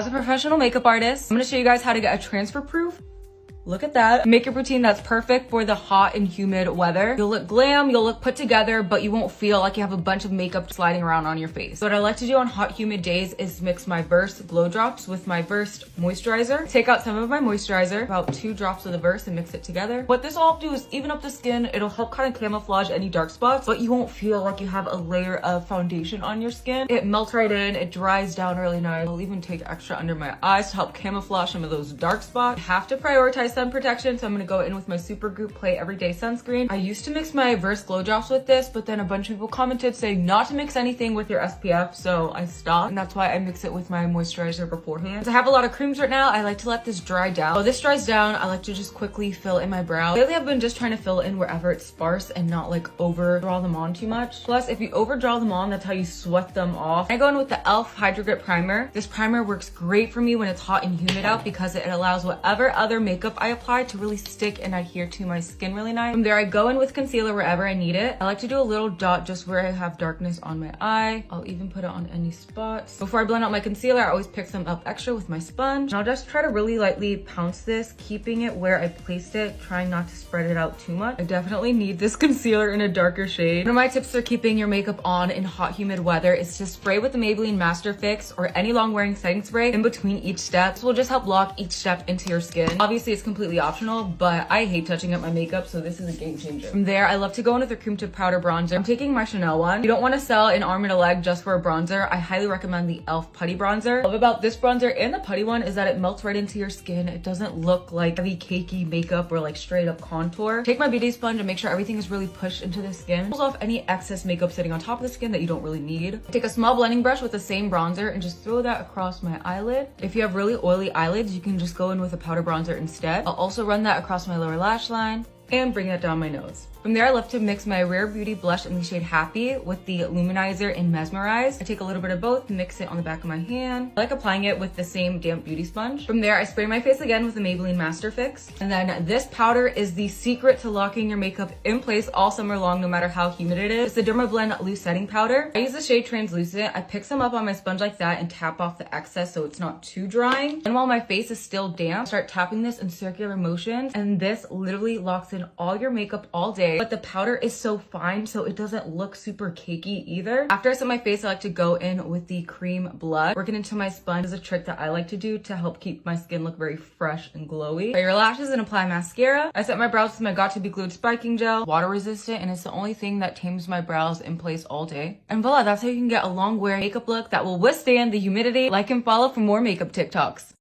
As a professional makeup artist, I'm gonna show you guys how to get a transfer proof. Look at that. Makeup routine that's perfect for the hot and humid weather. You'll look glam, you'll look put together, but you won't feel like you have a bunch of makeup sliding around on your face. What I like to do on hot, humid days is mix my Versed Glow Drops with my Versed moisturizer. Take out some of my moisturizer, about 2 drops of the Versed, and mix it together. What this will help do is even up the skin. It'll help kind of camouflage any dark spots, but you won't feel like you have a layer of foundation on your skin. It melts right in, it dries down really nice. I'll even take extra under my eyes to help camouflage some of those dark spots. You have to prioritize sun protection, so I'm gonna go in with my Supergoop Play Everyday Sunscreen. I used to mix my Versed Glow Drops with this, but then a bunch of people commented saying not to mix anything with your SPF, so I stopped, and that's why I mix it with my moisturizer beforehand. So I have a lot of creams right now. I like to let this dry down. So this dries down, I like to just quickly fill in my brow. Lately, I've been just trying to fill in wherever it's sparse and not like overdraw them on too much. Plus, if you overdraw them on, that's how you sweat them off. I go in with the e.l.f. Hydro Grip Primer. This primer works great for me when it's hot and humid out because it allows whatever other makeup I apply to really stick and adhere to my skin really nice. From there, I go in with concealer wherever I need it. I like to do a little dot just where I have darkness on my eye. I'll even put it on any spots. Before I blend out my concealer, I always pick some up extra with my sponge. And I'll just try to really lightly pounce this, keeping it where I placed it, trying not to spread it out too much. I definitely need this concealer in a darker shade. One of my tips for keeping your makeup on in hot, humid weather is to spray with the Maybelline Master Fix or any long wearing setting spray in between each step. This will just help lock each step into your skin. Obviously, it's completely optional, but I hate touching up my makeup, so this is a game changer. From there, I love to go in with a cream tip powder bronzer. I'm taking my Chanel one. You don't want to sell an arm and a leg just for a bronzer. I highly recommend the e.l.f. Putty Bronzer. What I love about this bronzer and the putty one is that it melts right into your skin. It doesn't look like heavy cakey makeup or like straight up contour. Take my beauty sponge and make sure everything is really pushed into the skin. Pulls off any excess makeup sitting on top of the skin that you don't really need. Take a small blending brush with the same bronzer and just throw that across my eyelid. If you have really oily eyelids, you can just go in with a powder bronzer instead. I'll also run that across my lower lash line and bring that down my nose. From there, I love to mix my Rare Beauty blush in the shade Happy with the Luminizer in Mesmerize. I take a little bit of both, mix it on the back of my hand. I like applying it with the same damp beauty sponge. From there, I spray my face again with the Maybelline Master Fix. And then this powder is the secret to locking your makeup in place all summer long, no matter how humid it is. It's the Dermablend Loose Setting Powder. I use the shade Translucent. I pick some up on my sponge like that and tap off the excess so it's not too drying. And while my face is still damp, start tapping this in circular motions. And this literally locks in all your makeup all day. But the powder is so fine, so it doesn't look super cakey either. After I set my face, I like to go in with the cream blush. Working into my sponge is a trick that I like to do to help keep my skin look very fresh and glowy. Dry your lashes and apply mascara. I set my brows with my Got To Be Glued spiking gel, water resistant, and it's the only thing that tames my brows in place all day. And voila, that's how you can get a long wear makeup look that will withstand the humidity. Like and follow for more makeup TikToks.